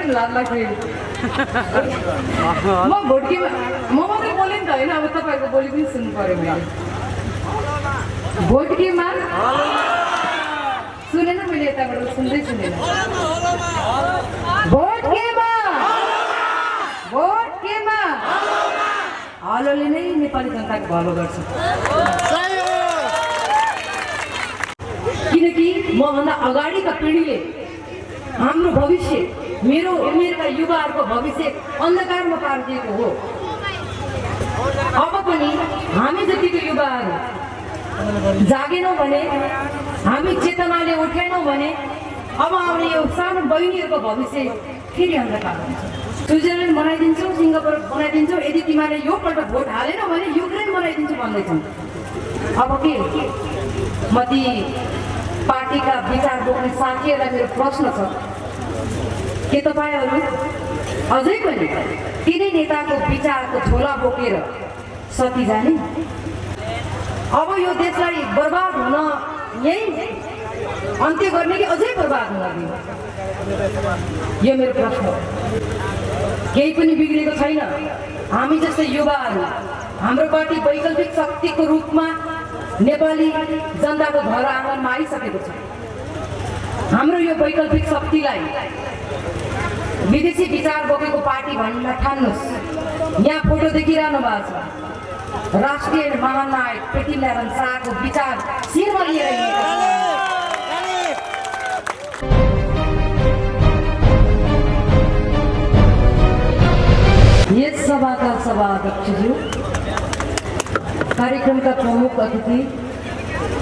पनि लाग्दाखेरि म भोटकीमा म मात्रै बोलेँ नि त होइन अब तपाईँको बोली पनि सुन्नु पर्यो मैले भोटकीमा सुनेन मैले यताबाट सुन्दै सुनेन भोटकीमा हलोले नै नेपाली जनताको भलो गर्छ किनकि मभन्दा अगाडिका पिँढीले हाम्रो भविष्य मेरो उमेरका युवाहरूको भविष्य अन्धकारमा पारिदिएको हो अब पनि हामी जतिको युवाहरू जागेनौँ भने हामी चेतनाले उठेनौँ भने अब आउने यो सानो बहिनीहरूको भविष्य फेरि अन्धकार हुन्छ स्विजरल्यान्ड बनाइदिन्छौँ सिङ्गापुर बनाइदिन्छौँ यदि तिमीहरूले योपल्ट भोट हालेनौ भने युक्रेन बनाइदिन्छु भन्दैछन् अब के म ती पार्टीका विचार बोक्ने साथीहरूलाई मेरो प्रश्न छ के तपाईँहरू अझै पनि तिनै नेताको विचारको झोला बोकेर सती जाने अब यो देशलाई बर्बाद हुन यही अन्त्य गर्ने कि अझै बर्बाद हुन दिने यो मेरो प्रश्न हो केही पनि बिग्रेको छैन हामी जस्तै युवाहरू हाम्रो पार्टी वैकल्पिक शक्तिको रूपमा नेपाली जनताको घर आँगनमा आइसकेको छ हाम्रो यो वैकल्पिक शक्तिलाई विदेशी विचार बोकेको पार्टी भन्न ठान्नुहोस् यहाँ फोटो देखिरहनु भएको छ राष्ट्रिय महानायक पृथ्वीनारायण शाहको विचार शिरमा लिएर यस सभाका सभाध्यक्षज्यू कार्यक्रमका प्रमुख अतिथि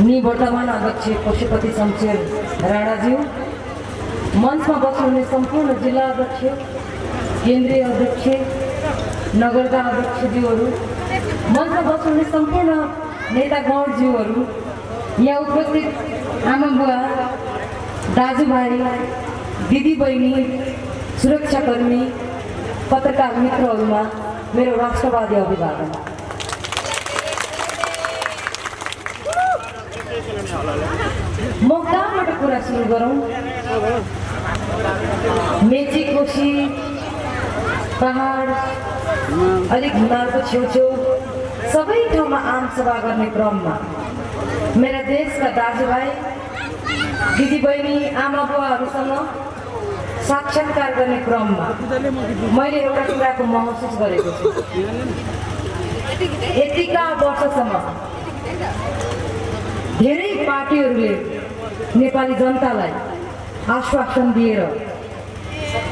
निवर्तमान अध्यक्ष पशुपति शमशेर राणाज्यू मञ्चमा बस्नुहुने सम्पूर्ण जिल्ला अध्यक्ष केन्द्रीय अध्यक्ष नगरका अध्यक्षज्यूहरू मञ्चमा बस्नुहुने सम्पूर्ण नेतागणज्यूहरू यहाँ उपस्थित आमा बुवा दाजुभाइ दिदीबहिनी सुरक्षाकर्मी पत्रकार मित्रहरूमा मेरो राष्ट्रवादी अभिवादन म कहाँबाट कुरा सुरु गरौँ मेची कोशी पहाड अलिक हिमालको छेउछेउ सबै ठाउँमा आमसभा गर्ने क्रममा मेरा देशका दाजुभाइ दिदीबहिनी आमा बुवाहरूसँग साक्षात्कार गर्ने क्रममा मैले एउटा कुराको महसुस गरेको छु यतिका वर्षसम्म धेरै पार्टीहरूले नेपाली जनतालाई आश्वासन दिएर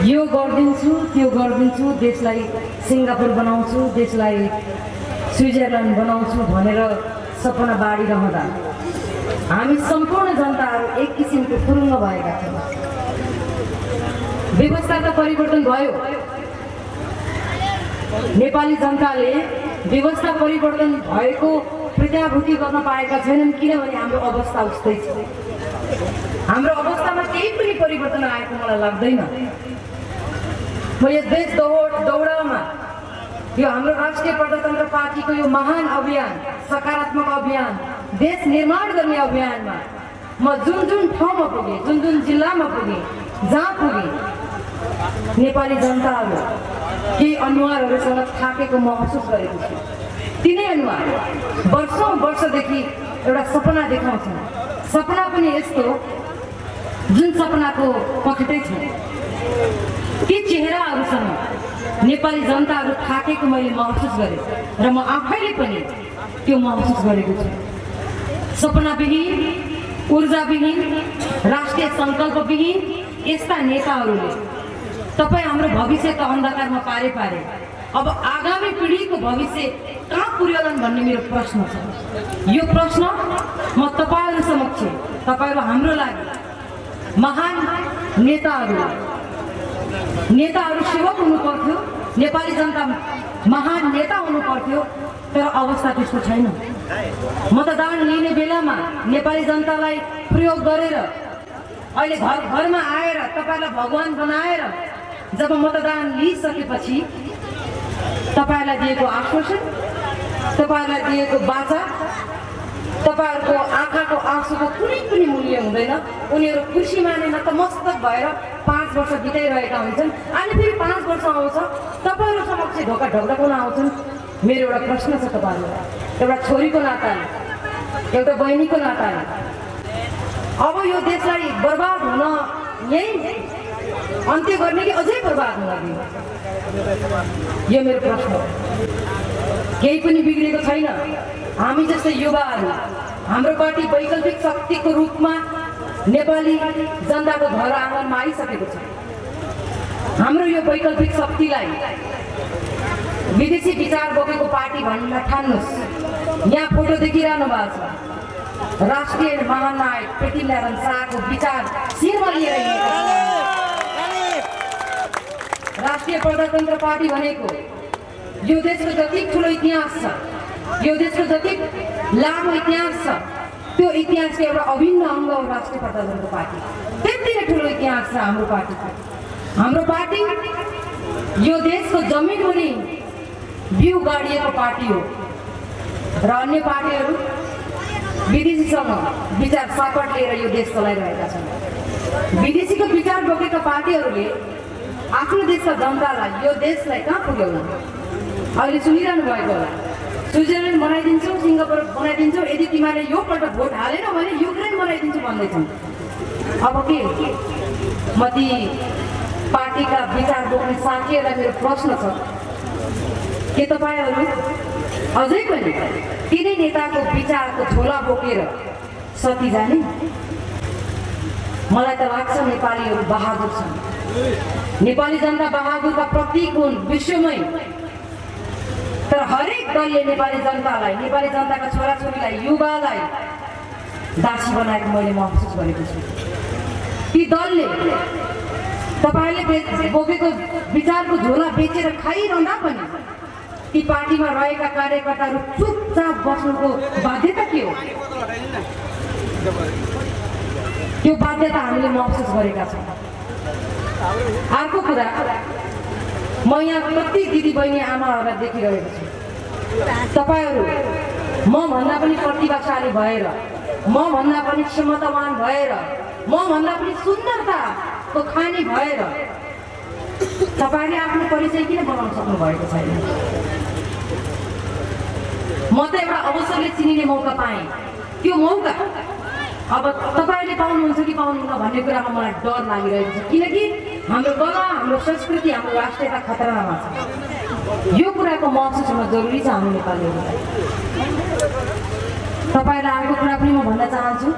यो गरिदिन्छु त्यो गरिदिन्छु देशलाई सिङ्गापुर बनाउँछु देशलाई स्विजरल्यान्ड बनाउँछु भनेर सपना बाँडिरहँदा हामी सम्पूर्ण जनताहरू एक किसिमको फुरुङ्ग भएका छौँ व्यवस्था त परिवर्तन भयो नेपाली जनताले व्यवस्था परिवर्तन भएको प्रत्याभूति गर्न पाएका छैनन् किनभने हाम्रो अवस्था उस्तै छ हाम्रो अवस्थामा केही पनि परिवर्तन आएको मलाई लाग्दैन म यस देश दौडामा यो हाम्रो राष्ट्रिय प्रजातन्त्र पार्टीको यो महान अभियान सकारात्मक अभियान देश निर्माण गर्ने अभियानमा म जुन जुन ठाउँमा पुगेँ जुन जुन जिल्लामा पुगेँ जहाँ पुगेँ नेपाली जनताहरू केही अनुहारहरूसँग थाकेको महसुस गरेको छु तिनै अनुहार वर्षौं वर्षदेखि एउटा सपना देखाउँछन् सपना पनि यस्तो जुन सपनाको पखेटै छ ती चेहराहरूसँग नेपाली जनताहरू थाकेको मैले महसुस गरेँ र म आफैले पनि त्यो महसुस गरेको छु सपनाविहीन ऊर्जाविहीन राष्ट्रिय सङ्कल्पविहीन यस्ता नेताहरूले तपाईँ हाम्रो भविष्यका अन्धकारमा पारे अब आगामी पिँढीको भविष्य कहाँ पुर्याउलान् भन्ने मेरो प्रश्न छ यो प्रश्न म तपाईँहरू समक्ष तपाईँहरू हाम्रो लागि महान नेताहरू सेवक हुनु पर्थ्यो नेपाली जनता महान नेता हुनु पर्थ्यो तर अवस्था त्यस्तो छैन मतदान लिने बेलामा नेपाली जनतालाई प्रयोग गरेर अहिले घरमा आएर तपाईँलाई भगवान बनाएर जब मतदान लिइसकेपछि तपाईलाई दिएको आश्वासन तपाईलाई दिएको वाचा तपाईहरुको आँखाको आँसुको कुनै पनि मूल्य हुँदैन। उनीहरू खुसीमा नै नतमस्तक भएर 5 वर्ष बिताइरहेका हुन्छन्। अनि फेरि 5 वर्ष आउँछ, तपाईँहरू समक्ष ढोका ढकढकाउन आउँछन्। मेरो एउटा प्रश्न छ तपाईँहरूलाई, एउटा छोरीको नाताले, एउटा बहिनीको नाताले, अब यो देशलाई बर्बाद हुन यही अन्त्य गर्ने कि अझै बर्बाद हुन दिने? यो मेरो प्रश्न हो। केही पनि बिग्रेको छैन। हामी जस्तै युवाहरू, हाम्रो पार्टी वैकल्पिक शक्तिको रूपमा नेपाली जनताको घर आँगनमा आइसकेको छ। हाम्रो यो वैकल्पिक शक्तिलाई विदेशी विचार बोकेको पार्टी भन्न ठान्नुहोस्। यहाँ फोटो देखिरहनु भएको छ, राष्ट्रिय महानायक पृथ्वीनारायण शाहको विचार शिरमा लिएर हिँडेका छन्। राष्ट्रिय प्रजातन्त्र पार्टी भनेको यो देशको जति ठुलो इतिहास छ, यो देशको जति लामो इतिहास छ, त्यो इतिहासको एउटा अभिन्न अङ्ग हो राष्ट्रिय प्रजातन्त्र पार्टी। त्यति नै ठुलो इतिहास छ हाम्रो पार्टीको। हाम्रो पार्टी यो देशको जमिन मुनि बिउ गाडिएको पार्टी हो र अन्य पार्टीहरू विदेशीसँग विचार सापट लिएर यो देश चलाइरहेका छन्। विदेशीको विचार बोकेका पार्टीहरूले आफ्नो देशका जनतालाई, यो देशलाई कहाँ पुर्याउनु? अहिले सुनिरहनु भएको होला, स्विजरल्यान्ड बनाइदिन्छौ, सिङ्गापुर बनाइदिन्छौ, यदि तिमीले यो पल्ट भोट हालेन भने युक्रेन बनाइदिन्छु भन्दैछन्। अब के? म ती पार्टीका विचार बोक्ने साथीहरूलाई मेरो प्रश्न छ, के तपाईँहरू अझै पनि तिनै नेताको विचारको झोला बोकेर सती जाने? मलाई त लाग्छ नेपालीहरू बहादुर छन्। नेपाली जनता बहादुरका प्रतीक हुन् विश्वमै। तर हरेक दलले नेपाली जनतालाई, नेपाली जनताका छोराछोरीलाई, युवालाई दासी बनाएको मैले महसुस गरेको छु। ती दलले तपाईँले बोकेको विचारको झोला बेचेर खाइरहँदा पनि ती पार्टीमा रहेका कार्यकर्ताहरू चुपचाप बस्नुको बाध्यता के हो? त्यो बाध्यता हामीले महसुस गरेका छौँ। अर्को कुरा, म यहाँ कति दिदीबहिनी आमाहरूलाई देखिरहेको छु। तपाईँहरू म भन्दा पनि प्रतिभाशाली भएर, म भन्दा पनि क्षमतावान भएर, म भन्दा पनि सुन्दरताको खानी भएर तपाईँले आफ्नो परिचय किन बनाउन सक्नु भएको छैन? म त एउटा अवसरले चिनिने मौका पाएँ। त्यो मौका अब तपाईँले पाउनुहुन्छ कि पाउनुहुन्न भन्ने कुरामा मलाई डर लागिरहेको छ, किनकि हाम्रो कला, हाम्रो संस्कृति, हाम्रो राष्ट्रियता खतरामा छ। यो कुराको महसुस हुन जरुरी छ हामी नेपालीहरूलाई। तपाईँलाई अर्को कुरा पनि म भन्न चाहन्छु।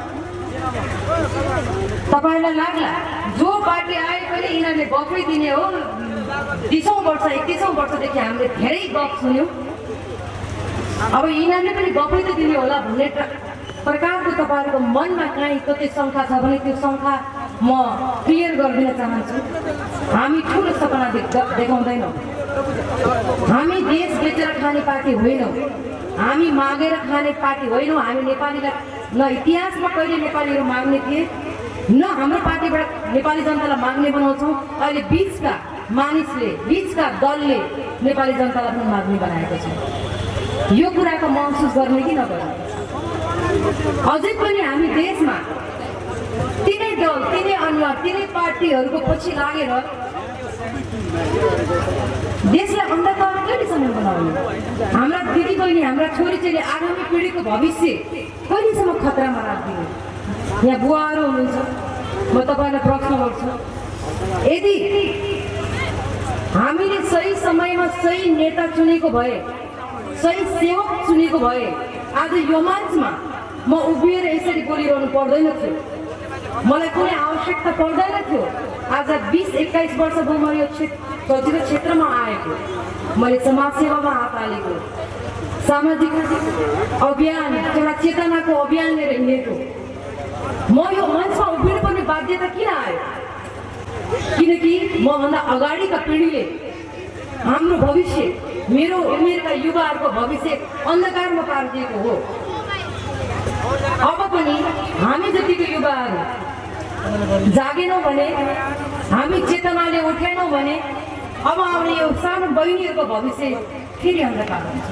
तपाईँलाई लाग्ला जो पार्टी आए पनि यिनीहरूले गफै दिने हो, 30औं वर्ष 31औं वर्षदेखि हामीले धेरै गफ सुन्यौँ, अब यिनीहरूले पनि गफै त दिने होला भन्ने प्रकारको तपाईँहरूको मनमा काहीँ कति शङ्का छ भने त्यो शङ्का म क्लियर गरिदिन चाहन्छु। हामी ठुलो सपना देखाउँदैनौँ। हामी देश बेचेर खाने पार्टी होइनौँ, हामी मागेर खाने पार्टी होइनौँ। हामी नेपालीलाई न इतिहासमा कहिले नेपालीहरू माग्ने थिए, न हाम्रो पार्टीबाट नेपाली जनतालाई माग्ने बनाउँछौँ। अहिले बिचका मानिसले, बिचका दलले नेपाली जनतालाई पनि माग्ने बनाएको छ। यो कुराको महसुस गर्ने कि नगर्ने? अझै पनि हामी देशमा तिनै दल, तिनै अनुहार, तिनै पार्टीहरूको पछि लागेर देशलाई अन्धकार कहिलेसम्म बनाउने? हाम्रा दिदीबहिनी, हाम्रा छोरीचेली, आगामी पिँढीको भविष्य कहिलेसम्म खतरामा राखिदिने? यहाँ बुवाहरू हुनुहुन्छ, म तपाईँलाई प्रश्न गर्छु, यदि हामीले सही समयमा सही नेता चुनेको भए, सही सेवक चुनेको भए, आज यो मञ्चमा म उभिएर यसरी बोलिरहनु पर्दैन थियो, मलाई कुनै आवश्यकता पर्दैन थियो। आज 20-21 वर्ष भयो म यो चलचित्र क्षेत्रमा आएको, मैले समाजसेवामा हात हालेको, सामाजिक अभियान, एउटा चेतनाको अभियान लिएर हिँडेको। म यो मञ्चमा उभिनुपर्ने बाध्यता किन आयो? किनकि मभन्दा अगाडिका पिँढीले हाम्रो भविष्य, मेरो उमेरका युवाहरूको भविष्य अन्धकारमा पारिदिएको हो। अब पनि हामी जतिको युवाहरू जागेनौँ भने, हामी चेतनाले उठेनौँ भने अब आउने यो सानो बहिनीहरूको भविष्य फेरि अन्धकार हुन्छ।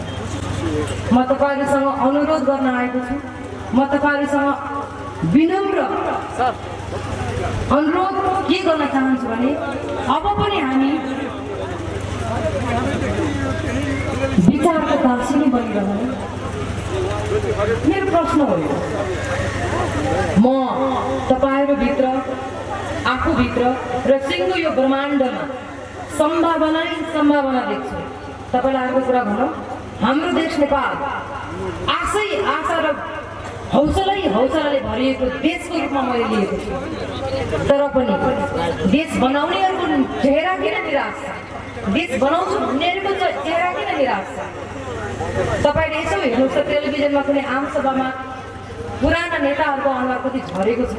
म तपाईँहरूसँग अनुरोध गर्न आएको छु, म तपाईँहरूसँग विनम्र अनुरोध के गर्न चाहन्छु भने अब पनि हामी विचारको दार्शिनी बनिरहने मेरो प्रश्न हो। म तपाईहरुभित्र आफूभित्र र सिङ्गो यो ब्रह्माण्डमा सम्भावना देख्छु। तपाईलाई अर्को कुरा भनौँ, हाम्रो देश नेपाल आशा र हौसलाले भरिएको देशको रूपमा मैले लिएको छु। तर पनि देश बनाउनेहरूको चेहरा किन निराश छ? देश बनाउँछु भन्नेहरूको चेहरा किन निराश छ? तपाईले यसो हेर्नुहोस् त टेलिभिजनमा कुनै आम सभामा पुराना नेताहरूको अनुहार कति झरेको छ।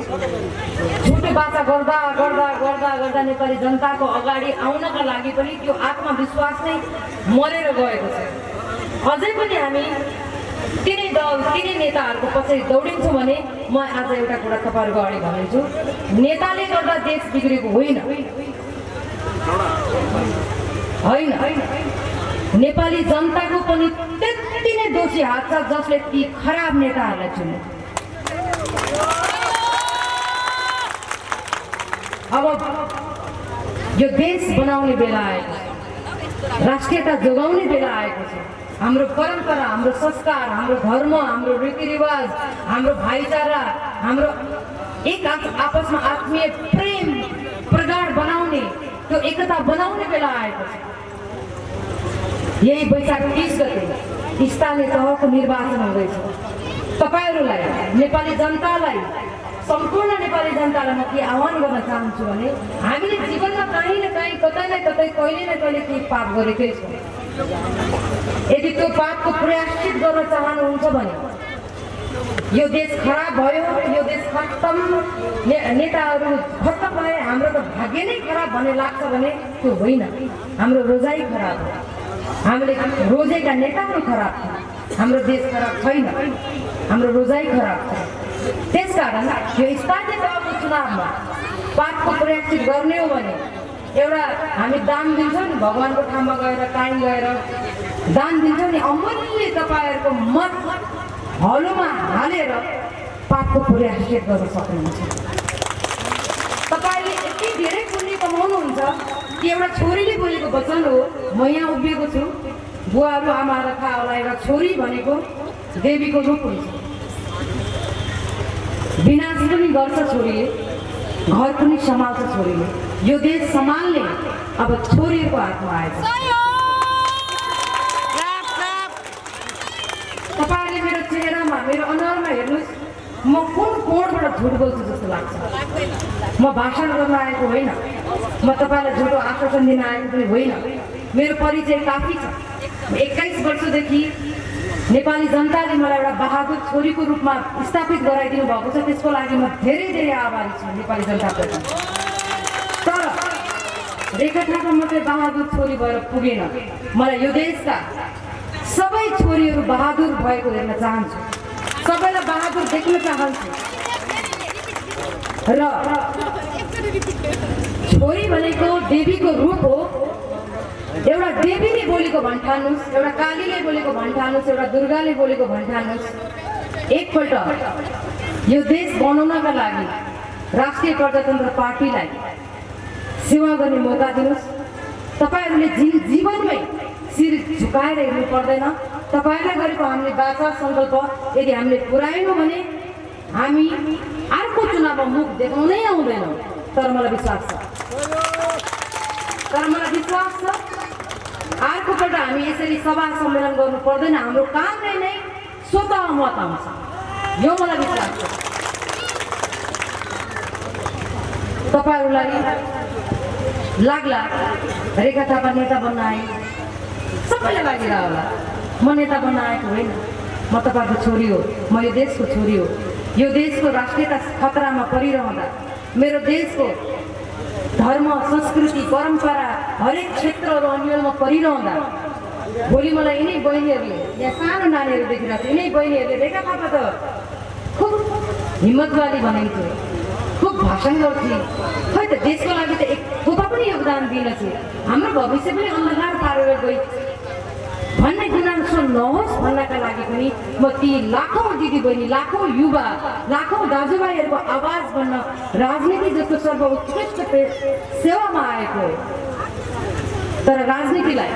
झुटो बाचा गर्दा गर्दा गर्दा गर्दा नेपाली जनताको अगाडि आउनका लागि पनि त्यो आत्मविश्वास नै मरेर गएको छ। अझै पनि हामी तिनै दल तिनै नेताहरूको पछि दौडिन्छौँ भने म आज एउटा कुरा तपाईँहरूको अगाडि भनिन्छु, नेताले गर्दा देश बिग्रेको होइन। नेपाली जनताको पनि त्यति नै दोषी हात छ जसले ती खराब नेताहरूलाई चुने। अब यो देश बनाउने बेला आएको छ, राष्ट्रियता जोगाउने बेला आएको छ। हाम्रो परम्परा, हाम्रो संस्कार, हाम्रो धर्म, हाम्रो रीतिरिवाज, हाम्रो भाइचारा, हाम्रो एक आपसमा आत्मीय प्रेम प्रगाढ बनाउने, त्यो एकता बनाउने बेला आएको छ। यही वैशाख 30 गते स्थानीय तहको निर्वाचन हुँदैछ। तपाईहरुलाई, नेपाली जनतालाई, सम्पूर्ण नेपाली जनतालाई म के आह्वान गर्न चाहन्छु भने हामीले जीवनमा कहीँ न कहीँ कतै न कतै कहिले न कहिले केही पाप गरेकै छौँ। यदि त्यो पापको प्रायश्चित गर्न चाहनुहुन्छ भने यो देश खराब भयो, यो देश खत्तम, नेताहरू खत्तम भए, हाम्रो त भाग्य नै खराब भन्ने लाग्छ भने त्यो होइन। हाम्रो रोजाइ खराब हो, हामीले रोजेका नेताहरू खराब छ, हाम्रो देश खराब छैन, हाम्रो रोजाइ खराब छ। त्यसकारण यो स्थानीय तहको चुनावमा पापको प्रायश्चित गर्ने हो भने एउटा हामी दान दिन्छौँ नि, भगवानको ठाउँमा गएर काहीँ गएर दान दिन्छौँ नि, अमूल्य तपाईँहरूको मत हलोमा हालेर पापको प्रायश्चित गर्न सक्नुहुन्छ। तपाईँले यति धेरै पुण्य कमाउनुहुन्छ कि एउटा छोरीले बोलेको वचन हो, म यहाँ उभिएको छु, बुवाहरू आमाहरू थाहा होला, एउटा छोरी भनेको देवीको रूप हुन्छ। विनाश पनि गर्छ छोरीले, घर पनि सम्हाल्छ छोरीले। यो देश सम्हाल्ने अब छोरीहरूको हातमा आएको छ। तपाईँहरूले मेरो चेहरामा, मेरो अनुहारमा हेर्नुहोस्, म कुन कोणबाट झुट बोल्छु जस्तो लाग्छ। म भाषण गर्न आएको होइन, म तपाईँलाई झुटो आश्वासन दिन आएको पनि होइन। मेरो परिचय काफी छ। 21 वर्षदेखि नेपाली जनताले मलाई एउटा बहादुर छोरीको रूपमा स्थापित गराइदिनु भएको छ, त्यसको लागि म धेरै धेरै आभारी छु नेपाली जनताप्रति। तर रेखा थापा मात्रै बहादुर छोरी भएर पुगेन। मलाई यो देशका सबै छोरीहरू बहादुर भएको हेर्न चाहन्छु, सबैलाई बहादुर देख्न चाहन्छु। र छोरी भनेको देवीको रूप हो। एउटा देवीले बोलेको भन्ठान्नुहोस्, एउटा कालीले बोलेको भन्ठान्नुहोस्, एउटा दुर्गाले बोलेको भन्ठान्नुहोस्। एकपल्ट यो देश बनाउनका लागि राष्ट्रिय प्रजातन्त्र पार्टीलाई सेवा गर्ने मौका दिनुहोस्। तपाईहरूले जीवनमै शिर झुकाएर हेर्नु पर्दैन। तपाईहरूलाई गरेको हामीले वाचा सङ्कल्प यदि हामीले पुर्याएनौँ भने हामी अर्को चुनावमा मुख देखाउनै आउँदैनौँ। तर मलाई विश्वास छ अर्कोपल्ट हामी यसरी सभा सम्मेलन गर्नु पर्दैन। हाम्रो कामले नै स्वतः मत आउँछ, यो मलाई विश्वास छ। तपाईहरूलाई लाग्ला रेखा थापा नेता बन्न आए, सबैलाई लागिरह होला म नेता बन्न आएको होइन। म तपाईँको छोरी हो, म यो देशको छोरी हो। यो देशको राष्ट्रियता खतरामा परिरहँदा, मेरो देशको धर्म, संस्कृति, परम्परा हरेक क्षेत्रहरू अन्यलमा परिरहँदा भोलि मलाई यिनै बहिनीहरूले, यहाँ सानो नानीहरू देखिरहेको छ, यिनै बहिनीहरूले रेखा थापा त खुब हिम्मतवादी बनाइन्थ्यो, खुब भाषण गर्थे, खै त देशको लागि त एक थोपा पनि योगदान दिएन थियो। हाम्रो भविष्य पनि अन्धकार पारेर गई। भन्ने गुनासो नहोस् भन्नका लागि पनि म ती लाखौँ दिदीबहिनी, लाखौँ युवा, लाखौँ दाजुभाइहरूको आवाज बन्न राजनीति जस्तो सर्वोत्कृष्ट सेवामा आएको हो। तर राजनीतिलाई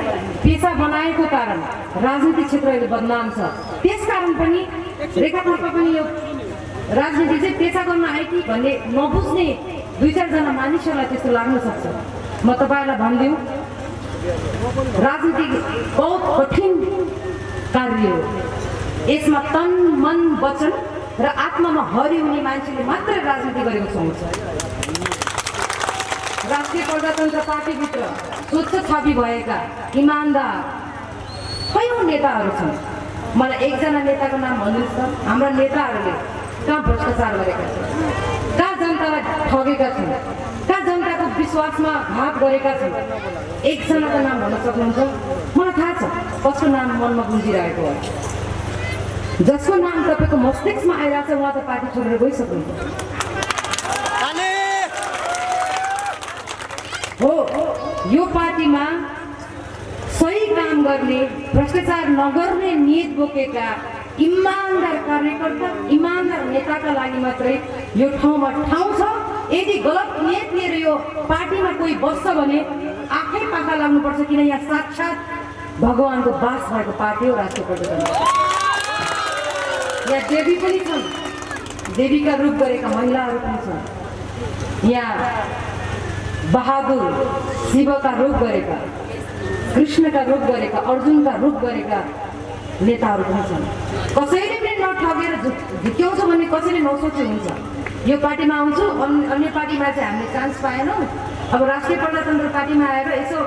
पेसा बनाएको कारण राजनीतिक क्षेत्र अहिले बदनाम छ। त्यसकारण पनि रेखा थापा पनि यो राजनीति चाहिँ पेसा गर्न आए कि भन्ने नबुझ्ने 2-4 जना मानिसहरूलाई त्यस्तो लाग्न सक्छ। म तपाईँहरूलाई भनिदिउँ, राजनीति बहुत कठिन कार्य हो। यसमा तन, मन, वचन र आत्मामा हरि हुने मान्छेले मात्र राजनीति गरेको सुन्छ। राष्ट्रिय प्रजातन्त्र पार्टीभित्र स्वच्छ छवि भएका इमान्दार कयौँ नेताहरू छन्। मलाई एकजना नेताको नाम भन्नुहोस् त। हाम्रा नेताहरूले कहाँ भ्रष्टाचार गरेका छन्, कहाँ जनतालाई ठगेका छन्, कहाँ जनताको विश्वासमा घात गरेका छन्, एकजनाको नाम भन्न सक्नुहुन्छ? मलाई थाहा छ कसको नाम मनमा गुन्जिरहेको हो। जसको नाम तपाईँको मस्तिष्कमा आइरहेको छ उहाँ त पार्टी छोडेर गइसक्नुहुन्छ। हो, यो पार्टीमा सही काम गर्ने, भ्रष्टाचार नगर्ने नियत बोकेका इमान्दार कार्यकर्ता, इमान्दार नेताका लागि मात्रै यो ठाउँमा ठाउँ छ। यदि गलत नियत लिएर यो पार्टीमा कोही बस्छ भने आफै पाखा लाग्नुपर्छ, किन यहाँ साक्षात भगवानको बास भएको पार्टी हो राष्ट्रिय प्रजातन्त्र। यहाँ देवी पनि छन्, देवीका रूप गरेका महिलाहरू पनि छन्। यहाँ बहादुर शिवका रूप गरेका, कृष्णका रूप गरेका, अर्जुनका रूप गरेका नेताहरू पनि छन्। कसैले पनि नठगेर झुक्याउँछ भन्ने कसैले नसोचे हुन्छ। यो पार्टीमा आउँछु, अन्य पार्टीमा चाहिँ हामीले चान्स पाएनौँ, अब राष्ट्रिय प्रजातन्त्र पार्टीमा आएर यसो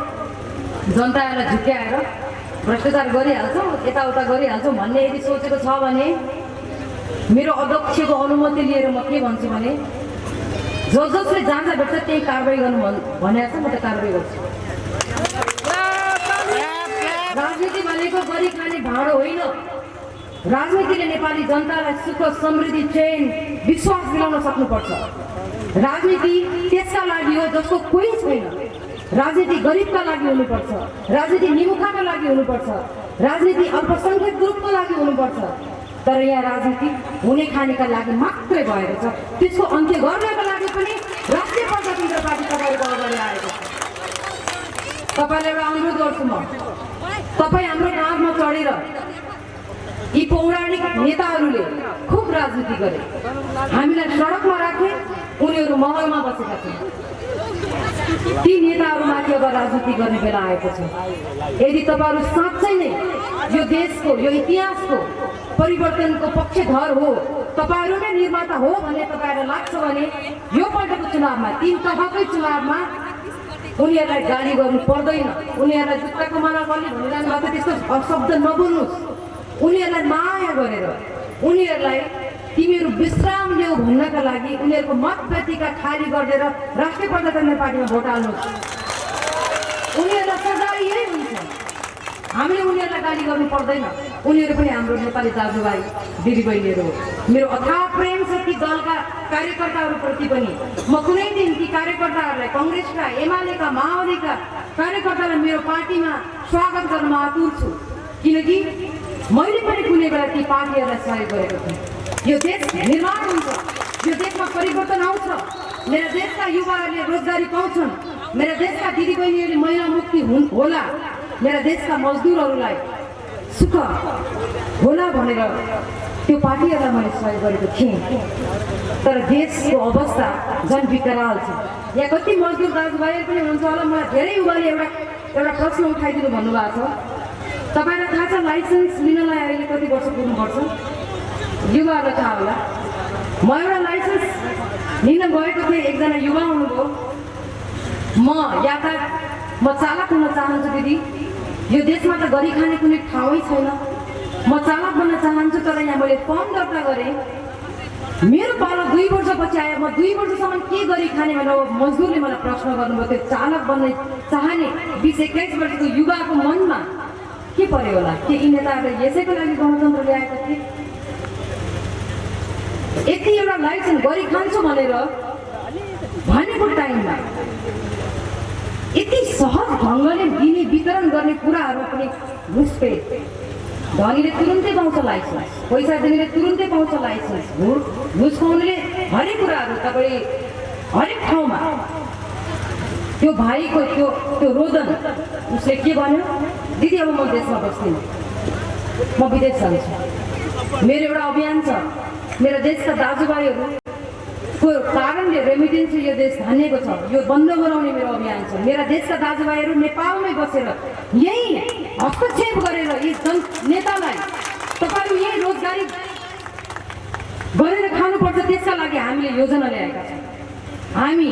जनताहरूलाई झुक्याएर भ्रष्टाचार गरिहाल्छौँ, यताउता गरिहाल्छौँ भन्ने यदि सोचेको छ भने मेरो अध्यक्षको अनुमति लिएर म के भन्छु भने जसले जान्छ भेट्छ त्यही कारवाही गर्नु भनेको छ, म त कारवाही गर्छु। राजनीति भनेको गरी खाने भाँडो होइन। राजनीतिले नेपाली जनतालाई सुख, समृद्धि, चैन, विश्वास दिलाउन सक्नुपर्छ। राजनीति त्यसका लागि हो जसको कोही छैन। राजनीति गरिबका लागि हुनुपर्छ, राजनीति निमुखाका लागि हुनुपर्छ, राजनीति अल्पसङ्ख्यक ग्रुपको लागि हुनुपर्छ। तर यहाँ राजनीति हुने खानेका लागि मात्रै भएको छ। त्यसको अन्त्य गर्नका लागि पनि राष्ट्रिय प्रजातन्त्र पार्टी तपाईँको अगाडि आएको छ। तपाईँलाई एउटा अनुरोध गर्छु म, तपाईँ हाम्रो नाममा चढेर यी पौराणिक नेताहरूले खुब राजनीति गरे, हामीलाई सडकमा राखे, उनीहरू महलमा बसेका छन्। ती नेताहरूमाथि अब राजनीति गर्ने बेला आएको छ। यदि तपाईँहरू साँच्चै नै यो देशको, यो इतिहासको परिवर्तनको पक्षधर हो, तपाईँहरू नै निर्माता हो भन्ने तपाईँहरूलाई लाग्छ भने यो पल्टको चुनावमा, 3 तहकै चुनावमा उनीहरूलाई गाली गर्नु पर्दैन। उनीहरूलाई जुत्ताको माला गर्ने भनिरहनु भएको त्यस्तो शब्द नबोल्नुहोस्। उनीहरूलाई माया गरेर, उनीहरूलाई तिमीहरू विश्राम लिऊ भन्नका लागि उनीहरूको मत व्यक्तिका खाली गरिदिएर राष्ट्रिय प्रजातन्त्र पार्टीमा भोट हाल्नुहोस्। उनीहरूलाई सजाय यही हुन्छ। हामीले उनीहरूलाई गाली गर्नु पर्दैन। उनीहरू पनि हाम्रो नेपाली दाजुभाइ दिदीबहिनीहरू हो। मेरो अथाह प्रेम छ ती दलका कार्यकर्ताहरूप्रति पनि। म कुनै दिन ती कार्यकर्ताहरूलाई, कङ्ग्रेसका, एमालेका, माओवादीका कार्यकर्तालाई मेरो पार्टीमा स्वागत गर्न आतुर छु, किनकि मैले पनि कुनै बेला ती पार्टीहरूलाई सहयोग गरेको थिएँ। यो देश निर्माण हुन्छ, यो देशमा परिवर्तन आउँछ, मेरा देशका युवाहरूले रोजगारी पाउँछन्, मेरा देशका दिदीबहिनीहरूले महिला मुक्ति होला, मेरा देशका मजदुरहरूलाई सुख होला भनेर त्यो पार्टीहरूलाई मैले सहयोग गरेको थिएँ। तर देशको अवस्था झन् विकराल छ। यहाँ कति मजदुर दाजुभाइहरू पनि हुनुहुन्छ होला। मलाई धेरै युवाले एउटा प्रश्न उठाइदिनु भन्नुभएको छ। तपाईँलाई थाहा छ लाइसेन्स लिनलाई अहिले कति वर्ष पुग्नुपर्छ? युवाहरूलाई थाहा होला। म एउटा लाइसेन्स लिन गएको थिएँ, एकजना युवा हुनुभयो। म चालक हुन चाहन्छु दिदी, यो देशमा त गरी खाने कुनै ठाउँै छैन, म चालक बन्न चाहन्छु। तर यहाँ मैले फर्म दर्ता गरेँ, मेरो पालो 2 वर्षपछि आयो। म 2 वर्षसम्म के गरी खाने भनेर मजदुरले मलाई प्रश्न गर्नुभयो। त्यो चालक बन्न चाहने 20-21 वर्षको युवाको मनमा के पर्यो होला? के यी नेताहरूले यसैको लागि गणतन्त्र ल्याएको थिए? यति एउटा लाइसेन्स गरी खान्छु भनेर भनेको टाइममा यति सहज ढङ्गले दिने वितरण गर्ने कुराहरू पनि घुसपेट। धनीले तुरुन्तै पाउँछ लाइसेन्स, पैसा दिनेले तुरुन्तै पाउँछ लाइसेन्स, घुस खुवाउनेले हरेक कुराहरू तपाईँले हरेक ठाउँमा। त्यो भाइको त्यो रोदन उसले के भन्यो, दिदी अब म देशमा बस्दिनँ, म विदेश जान्छु। मेरो एउटा अभियान छ, मेरो देशका दाजुभाइहरूको कारणले रेमिटेन्स यो देश धानिएको छ, यो बन्द गराउने मेरो अभियान छ। मेरा देशका दाजुभाइहरू नेपालमै बसेर यही हस्तक्षेप गरेर यी नेतालाई तपाईँहरू यही रोजगारी गरेर खानुपर्छ, त्यसका लागि हामीले योजना ल्याएका छौँ। हामी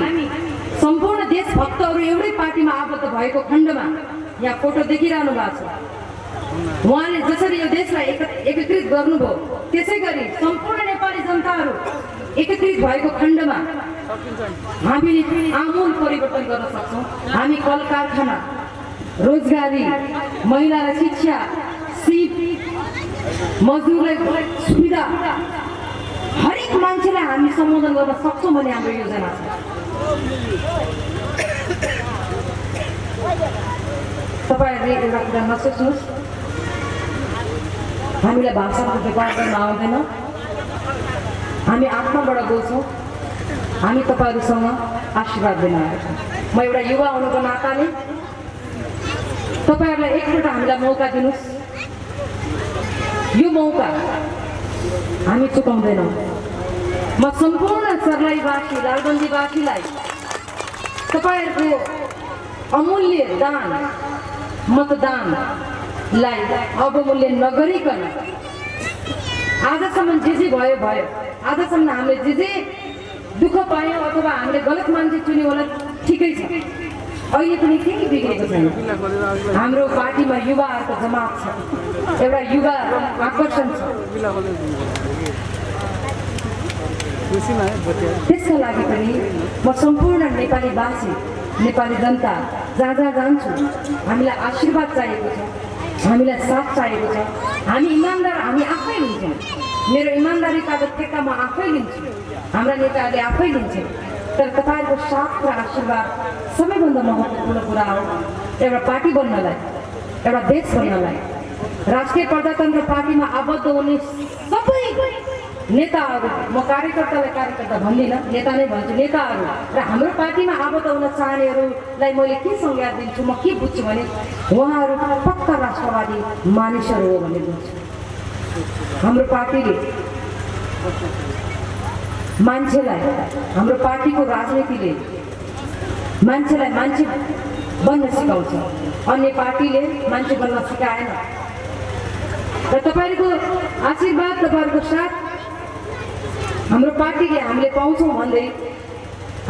सम्पूर्ण देशभक्तहरू एउटै पार्टीमा आबद्ध भएको खण्डमा यहाँ फोटो देखिरहनु भएको छ। उहाँले जसरी यो देशलाई एकीकृत गर्नुभयो, त्यसै गरी सम्पूर्ण नेपाली जनताहरू एकीकृत भएको खण्डमा हामीले आमूल परिवर्तन गर्न सक्छौँ। हामी कल कारखाना, रोजगारी, महिलालाई शिक्षा, सिप, मजदुरलाई सुविधा, हरेक मान्छेलाई हामी सम्बोधन गर्न सक्छौँ भन्ने हाम्रो योजना छ। तपाईँहरूले एउटा कुरा नसोच्नुहोस्, हामीलाई भाषाको व्यापार गर्न आउँदैन, हामी आत्माबाट बोल्छौँ, हामी तपाईँहरूसँग आशीर्वाद दिन आएको छौँ। म एउटा युवा हुनुको नाताले तपाईँहरूलाई एकपल्ट हामीलाई मौका दिनुहोस्, यो मौका हामी चुकाउँदैनौँ। म सम्पूर्ण सर्लाहीवासी, लालबन्दीवासीलाई तपाईँहरूको अमूल्य दान मतदानलाई अवमूल्य नगरिकन आजसम्म जे भयो भयो, आजसम्म हामीले जे दुःख पायौँ अथवा हामीले गलत मान्छे चुन्यौँ होला, ठिकै छ। अहिले पनि केही बिग्रेको छैन। हाम्रो पार्टीमा युवाहरूको जमात छ, एउटा युवा आकर्षण छ। त्यसका लागि पनि म सम्पूर्ण नेपालीवासी, नेपाली जनता जहाँ जहाँ जान्छु, हामीलाई आशीर्वाद चाहिएको छ, हामीलाई साथ चाहिएको छ। हामी इमान्दार, हामी आफै लिन्छौँ। मेरो इमान्दारी कागज ठेक्का म आफै लिन्छु, हाम्रा नेताहरूले आफै लिन्छन्। तर तपाईँहरूको साथ र आशीर्वाद सबैभन्दा महत्त्वपूर्ण कुरा हो। एउटा पार्टी बन्नलाई, एउटा देश बन्नलाई, राष्ट्रिय प्रजातन्त्र पार्टीमा आबद्ध हुने सबै नेताहरू, म कार्यकर्तालाई कार्यकर्ता भन्दिनँ, नेता नै भन्छु, नेताहरू र हाम्रो पार्टीमा आबद्ध हुन चाहनेहरूलाई मैले के संज्ञा दिन्छु, म के बुझ्छु भने उहाँहरू पक्का राष्ट्रवादी मानिसहरू हो भन्ने बुझ्छु। हाम्रो पार्टीले मान्छेलाई, हाम्रो पार्टीको राजनीतिले मान्छेलाई मान्छे बन्न सिकाउँछ, अन्य पार्टीले मान्छे बन्न सिकाएन। र तपाईँहरूको आशीर्वाद, तपाईँहरूको साथ हाम्रो पार्टीले हामीले पाउँछौँ भन्दै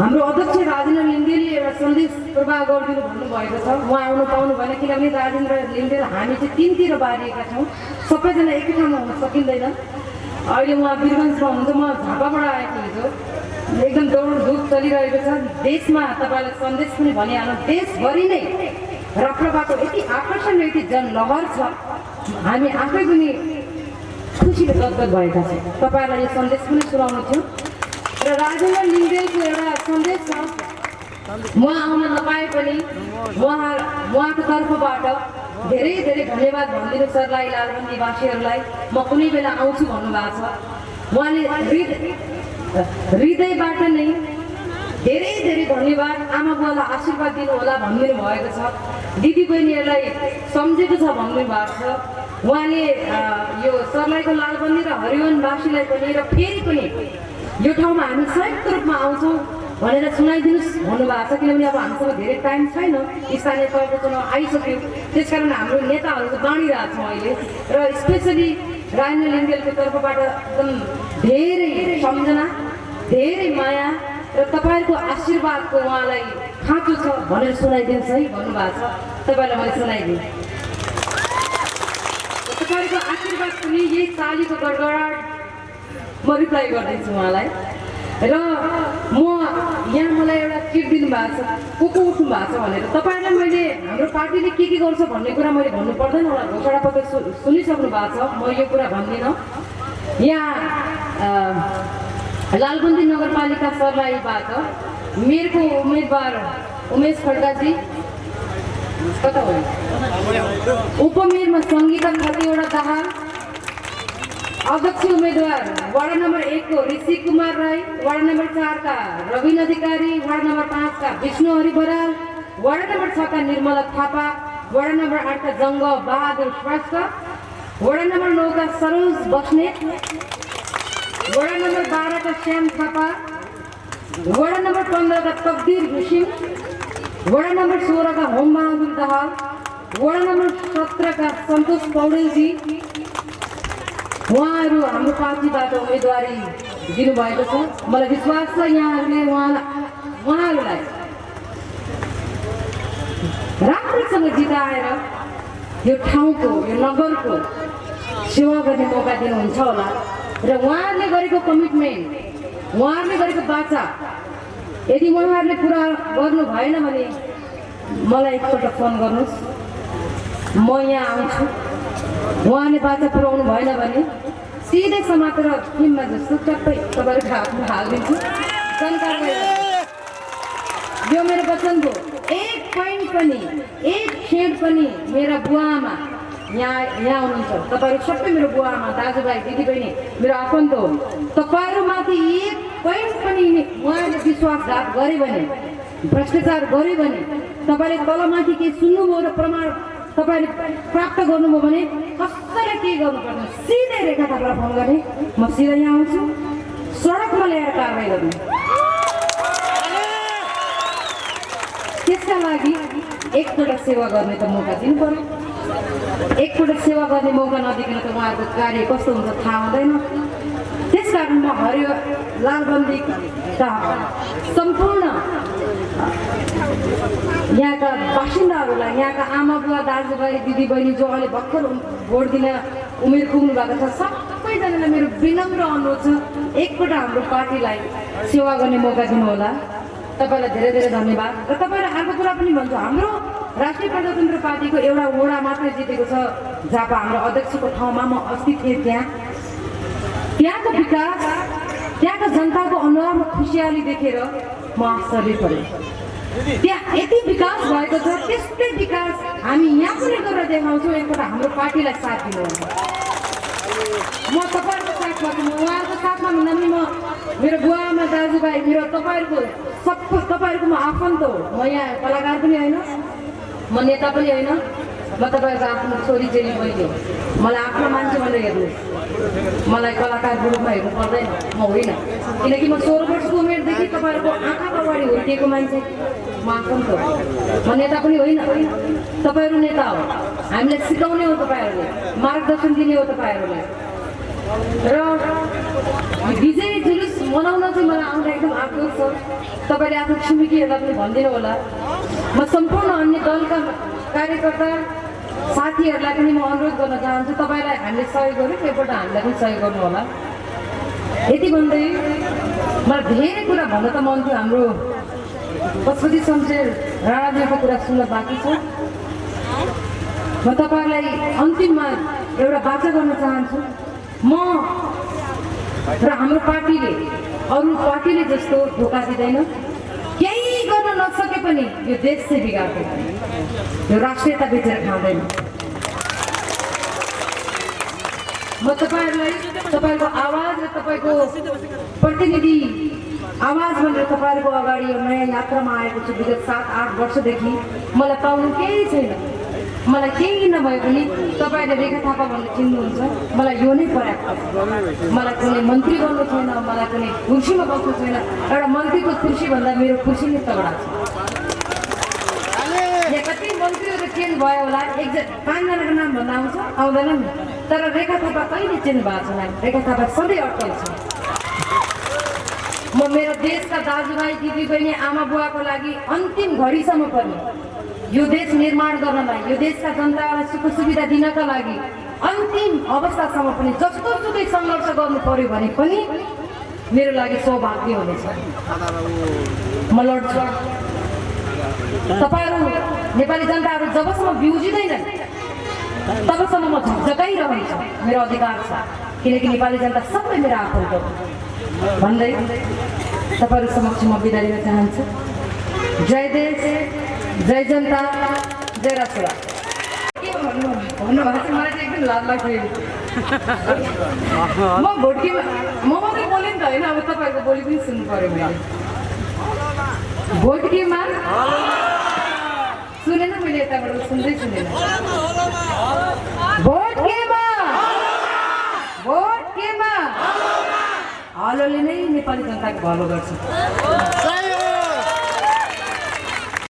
हाम्रो अध्यक्ष राजेन्द्र लिङ्गदेलले एउटा सन्देश प्रवाह गरिदिनु भन्नुभएको छ। उहाँ आउनु पाउनु भएन, किनभने राजेन्द्र लिङ्गदेल हामी चाहिँ तिनतिर बारिएका छौँ, सबैजना एकै ठाउँमा हुन सकिँदैन। अहिले उहाँ वीरगन्जमा हुनुहुन्छ, म झापाबाट आएको हिजो, एकदम दौडधुप चलिरहेको छ। देशमा तपाईँलाई सन्देश पनि भनिहाल्नु, देशभरि नै राप्रपाको यति आकर्षण र यति जनलहर छ, हामी आफै पनि खुसीले गदगद भएका छौँ। तपाईँहरूलाई यो सन्देश पनि सुनाउनु थियो। र राजेन्द्र लिङ्गदेलको एउटा सन्देश छ, उहाँ आउन नपाए पनि उहाँको तर्फबाट धेरै धेरै धन्यवाद भनिदिनु सर्लाही लालबन्दीवासीहरूलाई। म कुनै बेला आउँछु भन्नुभएको छ। उहाँले हृदयबाट नै धेरै धेरै धन्यवाद, आमा बुवालाई आशीर्वाद दिनु होला भनिदिनु भएको छ। दिदी बहिनीहरूलाई सम्झेको छ भन्नु भएको छ। उहाँले यो सर्लाहीको लालबन्दी र हरिवनवासीलाई पनि र फेरि पनि यो ठाउँमा हामी संयुक्त रूपमा आउँछौँ भनेर सुनाइदिनुहोस् भन्नुभएको छ। किनभने अब हामीसँग धेरै टाइम छैन, स्थानीय तहको चुनाव आइसक्यो, त्यसकारण हाम्रो नेताहरू चाहिँ बाँडिरहेको छौँ अहिले। र स्पेसली राजेन्द्र लिङ्गदेलको तर्फबाट एकदम धेरै सम्झना, धेरै माया र तपाईँहरूको आशीर्वादको उहाँलाई खाँचो छ भनेर सुनाइदिनुहोस् है भन्नुभएको छ। तपाईँलाई मैले सुनाइदिएँ। तपाईँहरूको आशीर्वाद पनि यही तालीको गडगडाट म रिप्लाई गरिदिन्छु उहाँलाई। र म यहाँ मलाई एउटा चिट दिनुभएको छ, को उठ्नु भएको छ भनेर। तपाईँहरूलाई मैले हाम्रो पार्टीले के गर्छ भन्ने कुरा मैले भन्नु पर्दैन होला, घोषणापत्र सुनिसक्नु भएको छ, म यो कुरा भन्दिनँ। यहाँ लालबन्दी नगरपालिका सर्लाहीबाट मेयरको उम्मेदवार उमेश खड्काजी कता हो उपमेयरमा सङ्गीता कतिवटा दाहाल अध्यक्ष उम्मेदवार वार्ड नंबर 1 को ऋषि कुमार राई, वार्ड नंबर 4 का रविन अधिकारी, वार्ड नंबर 5 का विष्णु हरि बराल, वार्ड नंबर 6 का निर्मला थापा, वार्ड नंबर 8 का जंग बहादुर श्रेष्ठ, वार्ड नंबर 9 का सरोज बस्नेत, वार्ड नंबर 12 का श्याम थापा, वार्ड नंबर 15 का तकदीर घुसिङ, वार्ड नंबर 16 का home Bahadur Dahal, ward number 17 का सन्तोष पौडेलजी, उहाँहरू हाम्रो पार्टीबाट उम्मेदवारी दिनुभएको छ। मलाई विश्वास छ यहाँहरूले उहाँहरूलाई राम्रोसँग जिताएर यो ठाउँको यो नगरको सेवा गर्ने मौका दिनुहुन्छ होला र उहाँहरूले गरेको कमिटमेन्ट उहाँहरूले गरेको बाचा यदि उहाँहरूले पुरा गर्नु भएन भने मलाई एकपल्ट फोन गर्नुहोस्, म यहाँ आउँछु। उहाँले बाचा पुऱ्याउनु भएन भने सिधै समातेर टिममा जस्तो टप्पै तपाईँहरूको हातमा हालिदिन्छु। जनतालाई यो मेरो वचन हो, एक पोइन्ट पनि एक छेड पनि मेरा बुवामा यहाँ हुनुहुन्छ। तपाईँहरू सबै मेरो बुवामा दाजुभाइ दिदीबहिनी मेरो आफन्त हो। तपाईँहरूमाथि एक पोइन्ट पनि उहाँले विश्वासघात गरे भने भ्रष्टाचार गरे भने तपाईँले तलमाथि केही सुन्नुभयो र प्रमाण तपाईँले प्राप्त गर्नुभयो भने कसैले के गर्नुपर्ने सिधै रेखा थापालाई फोन गर्ने, म सिधै यहाँ आउँछु सडकमा ल्याएर कारवाही गर्नु। त्यसका लागि एकपल्ट सेवा गर्ने त मौका दिनु पर्यो। एकपल्ट सेवा गर्ने मौका नदिकन त उहाँहरूको कार्य कस्तो हुन्छ थाहा हुँदैन। त्यसकारण म हरियो लालबन्दी सम्पूर्ण यहाँका बासिन्दाहरूलाई, यहाँका आमा बुवा दाजुभाइ दिदीबहिनी जो अहिले भर्खर भोट दिन उमेर पुग्नु भएको छ, सबैजनालाई मेरो विनम्र अनुरोध छ एकपल्ट हाम्रो पार्टीलाई सेवा गर्ने मौका दिनु होला। तपाईँलाई धेरै धेरै धन्यवाद। र तपाईँलाई अर्को कुरा पनि भन्छु, हाम्रो राष्ट्रिय प्रजातन्त्र पार्टीको एउटा वडा मात्रै जितेको छ झापा। हाम्रो अध्यक्षको ठाउँमा म अस्ति थिएँ, त्यहाँको विकास, त्यहाँको जनताको अनुहारमा खुसियाली देखेर म आश्चर्य परेँ। त्यहाँ यति विकास भएको छ, त्यस्तै विकास हामी यहाँ पनि गरेर देखाउँछौँ। एकपल्ट हाम्रो पार्टीलाई साथ दिनु। म तपाईँहरूको साथमा छु, उहाँहरूको साथमा भन्दा पनि म मेरो बुवामा दाजुभाइ मेरो तपाईँहरूको म आफन्त हो। म यहाँ कलाकार पनि होइन, म नेता पनि होइन, म तपाईँहरूको आफ्नो छोरी चेली बहिनी हो। मलाई आफ्नो मान्छे भनेर हेर्नुहोस्, मलाई कलाकारको रूपमा हेर्नु पर्दैन, म होइन। किनकि म 16 वर्षको उमेरदेखि तपाईँहरूको आँखाको अगाडि हुर्किएको मान्छे, म आफन्त हो। म नेता पनि होइन, तपाईँहरू नेता हो। हामीलाई सिकाउने हो तपाईँहरूले, मार्गदर्शन दिने हो तपाईँहरूलाई। र विजय जुलुस मनाउन चाहिँ मलाई आउँदा एकदम आक्रोश छ। तपाईँले आफ्नो छिमेकीहरूलाई पनि भनिदिनु होला। म सम्पूर्ण अन्य दलका कार्यकर्ता साथीहरूलाई पनि म अनुरोध गर्न चाहन्छु, तपाईँलाई हामीले सहयोग गऱ्यौँ, एकपल्ट हामीलाई पनि सहयोग गर्नु होला। यति भन्दै मलाई धेरै कुरा भन्न त मन थियो। हाम्रो पशुपति शमशेर राणाज्यूको कुरा सुन्न बाँकी छ। म तपाईँहरूलाई अन्तिममा एउटा बाचा गर्न चाहन्छु। म र हाम्रो पार्टीले अरू पार्टीले जस्तो धोका दिँदैन। केही गर्न नसके पनि यो देश चाहिँ बिगार्दैन, यो राष्ट्रियता बेचेर खाँदैन। म तपाईँहरूलाई तपाईँको आवाज र तपाईँको प्रतिनिधि आवाज भनेर तपाईँहरूको अगाडि यो नयाँ यात्रामा आएको छु। विगत 7-8 वर्षदेखि मलाई पाउनु केही छैन। मलाई केही नभए पनि तपाईँले रेखा थापा भनेर चिन्नुहुन्छ, मलाई यो नै पर्याप्त। मलाई कुनै मन्त्री बन्नु छैन, मलाई कुनै कुर्सीमा बस्नु छैन। एउटा मन्त्रीको कुर्सीभन्दा मेरो कुर्सी नै तगडा छ। यहाँ कति मन्त्रीहरू चेन्ज भयो होला, 5जनाको नाम भन्दा आउँदैन नि, तर रेखा थापा कहिले चेन्ज भएको छैन। रेखा थापा सधैँ अटल छ। म मेरो देशका दाजुभाइ दिदीबहिनी आमा बुवाको लागि अन्तिम घडीसम्म पनि यो देश निर्माण गर्नलाई, यो देशका जनतालाई सुख सुविधा दिनका लागि अन्तिम अवस्थासम्म पनि जस्तो सुकै सङ्घर्ष गर्नु पर्यो भने पनि मेरो लागि सौभाग्य हुनेछ। म लड्छु। तपाईँहरू नेपाली जनताहरू जबसम्म बिउजिँदैनन् तबसम्म म झकझकाइरहन्छु। मेरो अधिकार छ, किनकि नेपाली जनता सबै मेरो आफन्त हो भन्दै तपाईँहरू समक्ष म बिदा लिन चाहन्छु। जय देश, जय जनता, जरा छोरा के भन्नु भन्नुभएको छ मलाई चाहिँ एकदम लाज लाग्यो म भोटकीमा म मात्रै बोलेँ नि त होइन अब तपाईँहरूको बोली पनि सुन्नु पर्यो मैले भोटकीमा सुनेन मैले यताबाट सुन्दै सुनेन भोटकीमा हलोले नै नेपाली जनताको भलो गर्छ